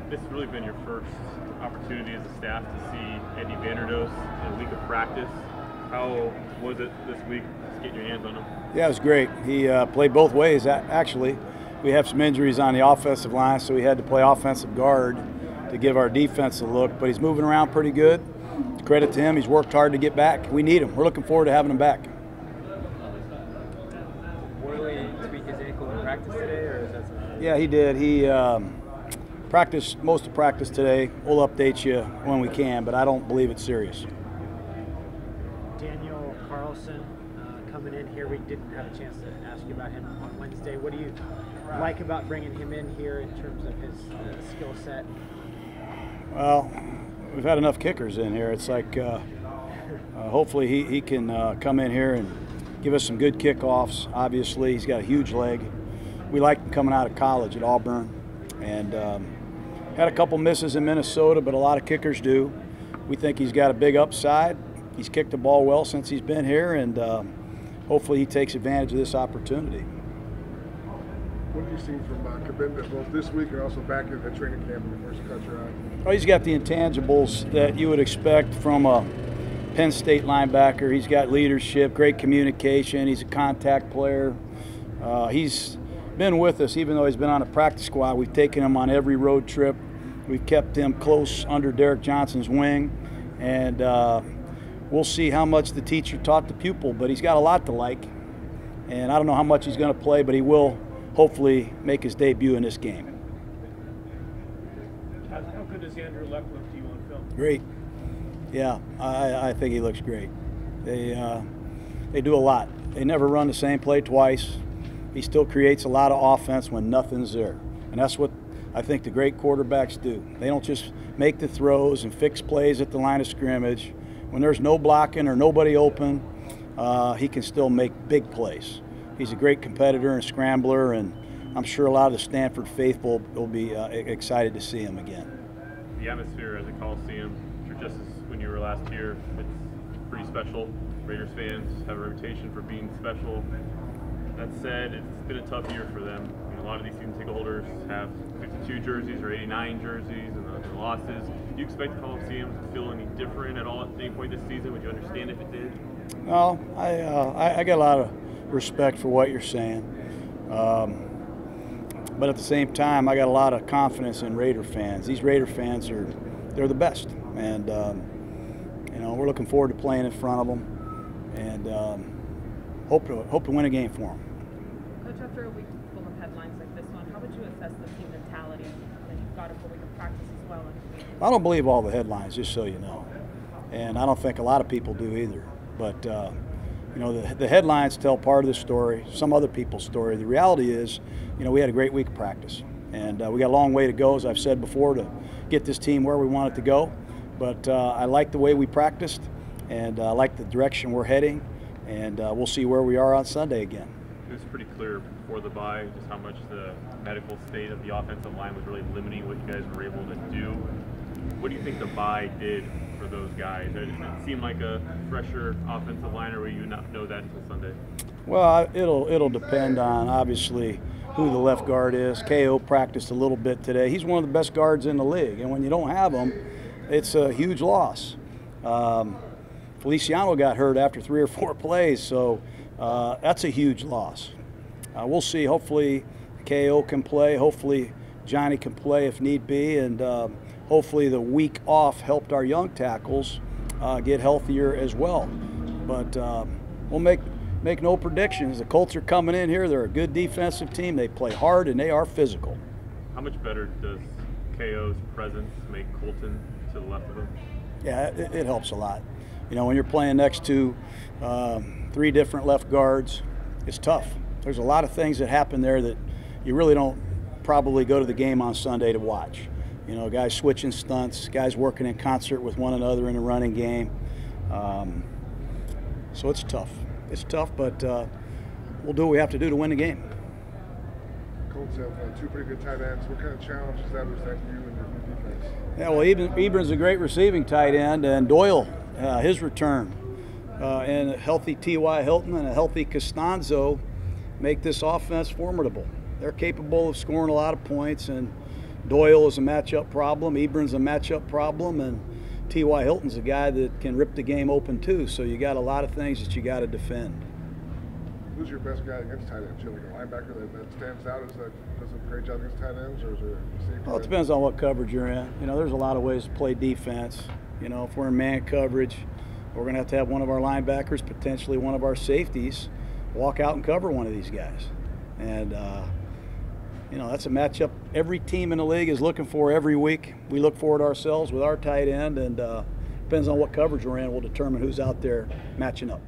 This has really been your first opportunity as a staff to see Andy Vanderdoes in a week of practice. How was it this week to get your hands on him? Yeah, it was great. He played both ways, actually. We have some injuries on the offensive line, so we had to play offensive guard to give our defense a look, but he's moving around pretty good. Credit to him, he's worked hard to get back. We need him. We're looking forward to having him back. Worley tweaked his ankle in practice today, or is that something? Yeah, he did. He practiced most of practice today. We'll update you when we can, but I don't believe it's serious. Daniel Carlson coming in here. We didn't have a chance to ask you about him on Wednesday. What do you like about bringing him in here in terms of his skill set? Well, we've had enough kickers in here. It's like hopefully he can come in here and give us some good kickoffs. Obviously, he's got a huge leg. We liked him coming out of college at Auburn, and had a couple misses in Minnesota, but a lot of kickers do. We think he's got a big upside. He's kicked the ball well since he's been here, and hopefully he takes advantage of this opportunity. What have you seen from Kabinda both this week and also back at the training camp when he first cut your eye? Oh, he's got the intangibles that you would expect from a Penn State linebacker. He's got leadership, great communication. He's a contact player. He's been with us, even though he's been on a practice squad. We've taken him on every road trip. We've kept him close under Derek Johnson's wing, and we'll see how much the teacher taught the pupil, but he's got a lot to like. And I don't know how much he's going to play, but he will hopefully make his debut in this game. How good does Andrew Luck look to you on film? Great. Yeah, I think he looks great. They do a lot. They never run the same play twice. He still creates a lot of offense when nothing's there. And that's what I think the great quarterbacks do. They don't just make the throws and fix plays at the line of scrimmage. When there's no blocking or nobody open, he can still make big plays. He's a great competitor and scrambler, and I'm sure a lot of the Stanford faithful will be excited to see him again. The atmosphere at the Coliseum, just as when you were last here, it's pretty special. Raiders fans have a reputation for being special. That said, it's been a tough year for them. I mean, a lot of these season ticket holders have 52 jerseys or 89 jerseys and the losses. Do you expect the Coliseum to feel any different at all at any point this season? Would you understand if it did? No, I got a lot of respect for what you're saying. But at the same time, I got a lot of confidence in Raider fans. These Raider fans they're the best. And, you know, we're looking forward to playing in front of them and hope to win a game for them. Coach, after a week full of headlines like this one, how would you assess the team mentality that you've got a full week of practice as well? I don't believe all the headlines, just so you know. And I don't think a lot of people do either. But, you know, the headlines tell part of the story, some other people's story. The reality is, you know, we had a great week of practice. And we got a long way to go, as I've said before, to get this team where we want it to go. But I like the way we practiced, and I like the direction we're heading, and we'll see where we are on Sunday again. It was pretty clear before the bye just how much the medical state of the offensive line was really limiting what you guys were able to do. What do you think the bye did for those guys? Did it seem like a fresher offensive line, or will you not know that until Sunday? Well, it'll depend on, obviously, who the left guard is. KO practiced a little bit today. He's one of the best guards in the league, and when you don't have him, it's a huge loss. Feliciano got hurt after 3 or 4 plays, so that's a huge loss. We'll see. Hopefully KO can play. Hopefully Johnny can play if need be, and hopefully the week off helped our young tackles get healthier as well. But we'll make no predictions. The Colts are coming in here. They're a good defensive team. They play hard, and they are physical. How much better does KO's presence make Colton to the left of him? Yeah, it helps a lot. You know, when you're playing next to 3 different left guards, it's tough. There's a lot of things that happen there that you really don't probably go to the game on Sunday to watch. You know, guys switching stunts, guys working in concert with one another in a running game. So it's tough. It's tough, but we'll do what we have to do to win the game. Colts have 2 pretty good tight ends. What kind of challenge is that you and your defense? Yeah, well, Ebron's a great receiving tight end, and Doyle, his return, and a healthy T.Y. Hilton and a healthy Costanzo make this offense formidable. They're capable of scoring a lot of points, and Doyle is a matchup problem. Ebron's a matchup problem, and T.Y. Hilton's a guy that can rip the game open too. So you got a lot of things that you got to defend. Who's your best guy against tight ends? You like a linebacker that stands out as that does a great job against tight ends, or is there a safety? Well, it depends on what coverage you're in. You know, there's a lot of ways to play defense. You know, if we're in man coverage, we're going to have one of our linebackers, potentially one of our safeties, walk out and cover one of these guys. And, you know, that's a matchup every team in the league is looking for every week. We look for it ourselves with our tight end, and depends on what coverage we're in, we'll determine who's out there matching up.